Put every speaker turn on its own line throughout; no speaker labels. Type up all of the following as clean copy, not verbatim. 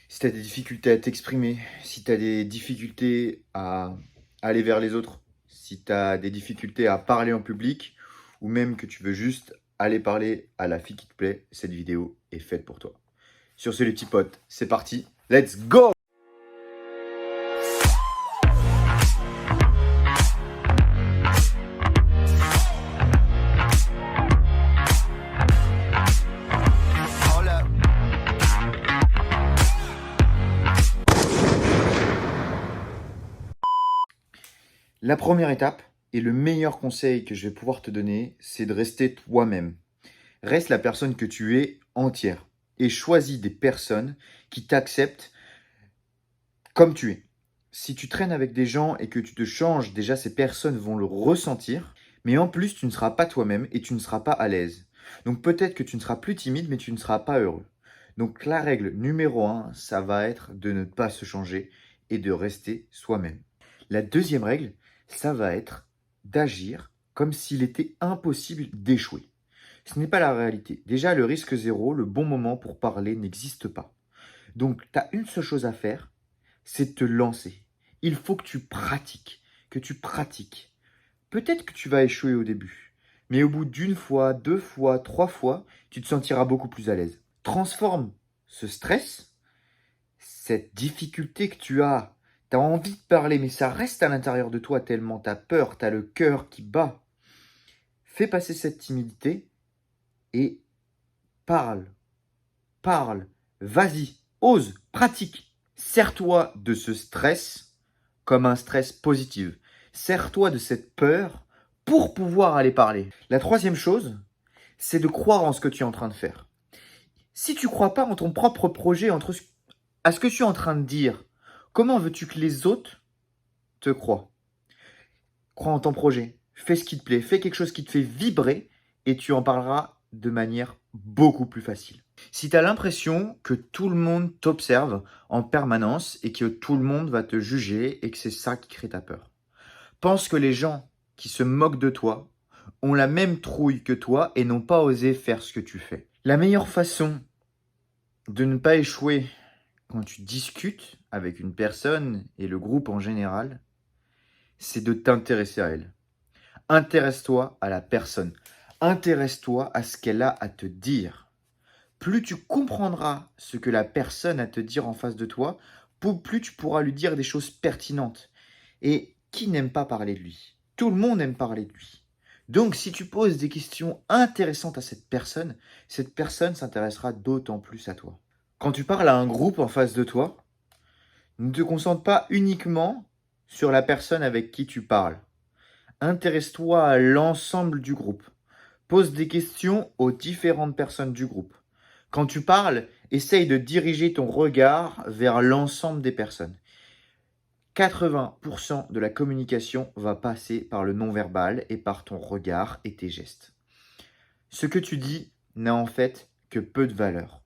Si tu as des difficultés à t'exprimer, si tu as des difficultés à aller vers les autres, si tu as des difficultés à parler en public, ou même que tu veux juste aller parler à la fille qui te plaît, cette vidéo est faite pour toi. Sur ce les petits potes, c'est parti, let's go! La première étape et le meilleur conseil que je vais pouvoir te donner, c'est de rester toi-même. Reste la personne que tu es entière et choisis des personnes qui t'acceptent comme tu es. Si tu traînes avec des gens et que tu te changes, déjà ces personnes vont le ressentir, mais en plus tu ne seras pas toi-même et tu ne seras pas à l'aise. Donc peut-être que tu ne seras plus timide, mais tu ne seras pas heureux. Donc la règle numéro 1, ça va être de ne pas se changer et de rester soi-même. La deuxième règle, ça va être d'agir comme s'il était impossible d'échouer. Ce n'est pas la réalité. Déjà, le risque zéro, le bon moment pour parler n'existe pas. Donc, tu as une seule chose à faire, c'est de te lancer. Il faut que tu pratiques, que tu pratiques. Peut-être que tu vas échouer au début, mais au bout d'une fois, deux fois, trois fois, tu te sentiras beaucoup plus à l'aise. Transforme ce stress, cette difficulté que tu as envie de parler, mais ça reste à l'intérieur de toi tellement tu as peur, tu as le cœur qui bat. Fais passer cette timidité et parle, parle, vas-y, ose, pratique. Sers-toi de ce stress comme un stress positif. Sers-toi de cette peur pour pouvoir aller parler. La troisième chose, c'est de croire en ce que tu es en train de faire. Si tu ne crois pas en ton propre projet, à ce que tu es en train de dire, comment veux-tu que les autres te croient? Crois en ton projet, fais ce qui te plaît, fais quelque chose qui te fait vibrer et tu en parleras de manière beaucoup plus facile. Si tu as l'impression que tout le monde t'observe en permanence et que tout le monde va te juger et que c'est ça qui crée ta peur, pense que les gens qui se moquent de toi ont la même trouille que toi et n'ont pas osé faire ce que tu fais. La meilleure façon de ne pas échouer quand tu discutes avec une personne et le groupe en général, c'est de t'intéresser à elle. Intéresse-toi à la personne. Intéresse-toi à ce qu'elle a à te dire. Plus tu comprendras ce que la personne a à te dire en face de toi, plus tu pourras lui dire des choses pertinentes. Et qui n'aime pas parler de lui? Tout le monde aime parler de lui. Donc si tu poses des questions intéressantes à cette personne s'intéressera d'autant plus à toi. Quand tu parles à un groupe en face de toi, ne te concentre pas uniquement sur la personne avec qui tu parles. Intéresse-toi à l'ensemble du groupe. Pose des questions aux différentes personnes du groupe. Quand tu parles, essaye de diriger ton regard vers l'ensemble des personnes. 80% de la communication va passer par le non-verbal et par ton regard et tes gestes. Ce que tu dis n'a en fait que peu de valeur.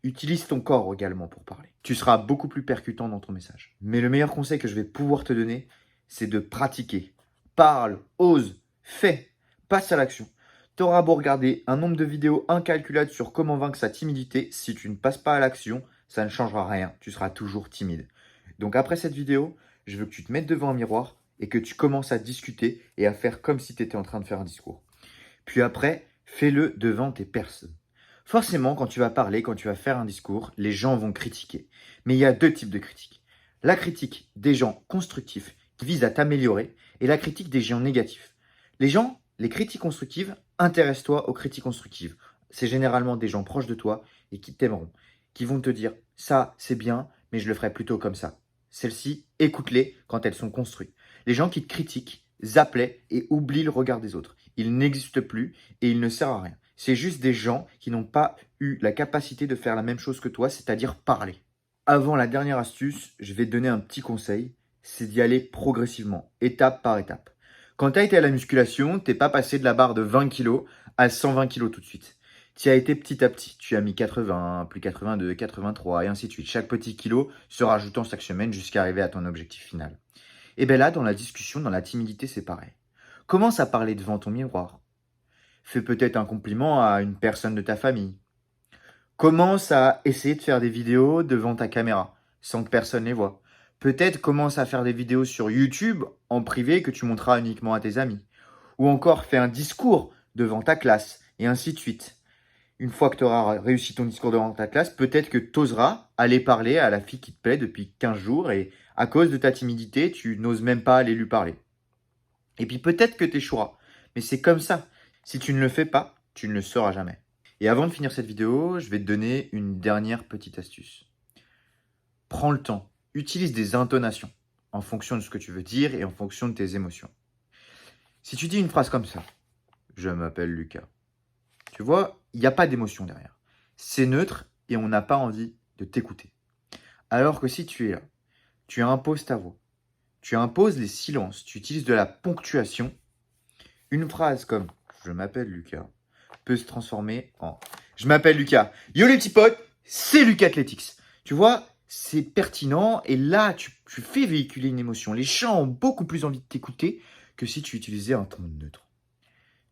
Utilise ton corps également pour parler. Tu seras beaucoup plus percutant dans ton message. Mais le meilleur conseil que je vais pouvoir te donner, c'est de pratiquer. Parle, ose, fais, passe à l'action. Tu auras beau regarder un nombre de vidéos incalculable sur comment vaincre sa timidité, si tu ne passes pas à l'action, ça ne changera rien. Tu seras toujours timide. Donc après cette vidéo, je veux que tu te mettes devant un miroir et que tu commences à discuter et à faire comme si tu étais en train de faire un discours. Puis après, fais-le devant tes personnes. Forcément, quand tu vas parler, quand tu vas faire un discours, les gens vont critiquer. Mais il y a deux types de critiques. La critique des gens constructifs qui visent à t'améliorer et la critique des gens négatifs. Les critiques constructives, intéresse-toi aux critiques constructives. C'est généralement des gens proches de toi et qui t'aimeront, qui vont te dire ça c'est bien, mais je le ferai plutôt comme ça. Celles-ci, écoute-les quand elles sont construites. Les gens qui te critiquent, zappe-les et oublie le regard des autres. Ils n'existent plus et ils ne servent à rien. C'est juste des gens qui n'ont pas eu la capacité de faire la même chose que toi, c'est-à-dire parler. Avant la dernière astuce, je vais te donner un petit conseil, c'est d'y aller progressivement, étape par étape. Quand tu as été à la musculation, t'es pas passé de la barre de 20 kg à 120 kg tout de suite. Tu as été petit à petit. Tu as mis 80, plus 82, 83 et ainsi de suite. Chaque petit kilo se rajoutant chaque semaine jusqu'à arriver à ton objectif final. Et bien là, dans la discussion, dans la timidité, c'est pareil. Commence à parler devant ton miroir. Fais peut-être un compliment à une personne de ta famille. Commence à essayer de faire des vidéos devant ta caméra, sans que personne les voit. Peut-être commence à faire des vidéos sur YouTube en privé que tu montreras uniquement à tes amis. Ou encore fais un discours devant ta classe, et ainsi de suite. Une fois que tu auras réussi ton discours devant ta classe, peut-être que tu oseras aller parler à la fille qui te plaît depuis 15 jours et à cause de ta timidité, tu n'oses même pas aller lui parler. Et puis peut-être que tu échoueras. Mais c'est comme ça. Si tu ne le fais pas, tu ne le sauras jamais. Et avant de finir cette vidéo, je vais te donner une dernière petite astuce. Prends le temps. Utilise des intonations en fonction de ce que tu veux dire et en fonction de tes émotions. Si tu dis une phrase comme ça, je m'appelle Lucas. Tu vois, il n'y a pas d'émotion derrière. C'est neutre et on n'a pas envie de t'écouter. Alors que si tu es là, tu imposes ta voix, tu imposes les silences, tu utilises de la ponctuation, une phrase comme « je m'appelle Lucas » peut se transformer en « je m'appelle Lucas, yo les petits potes, c'est Lucas Athletics ». Tu vois, c'est pertinent et là, tu fais véhiculer une émotion. Les gens ont beaucoup plus envie de t'écouter que si tu utilisais un ton neutre.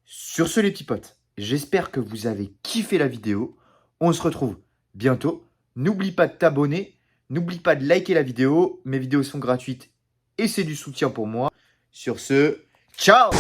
Sur ce, les petits potes, j'espère que vous avez kiffé la vidéo. On se retrouve bientôt. N'oublie pas de t'abonner. N'oublie pas de liker la vidéo. Mes vidéos sont gratuites et c'est du soutien pour moi. Sur ce, ciao!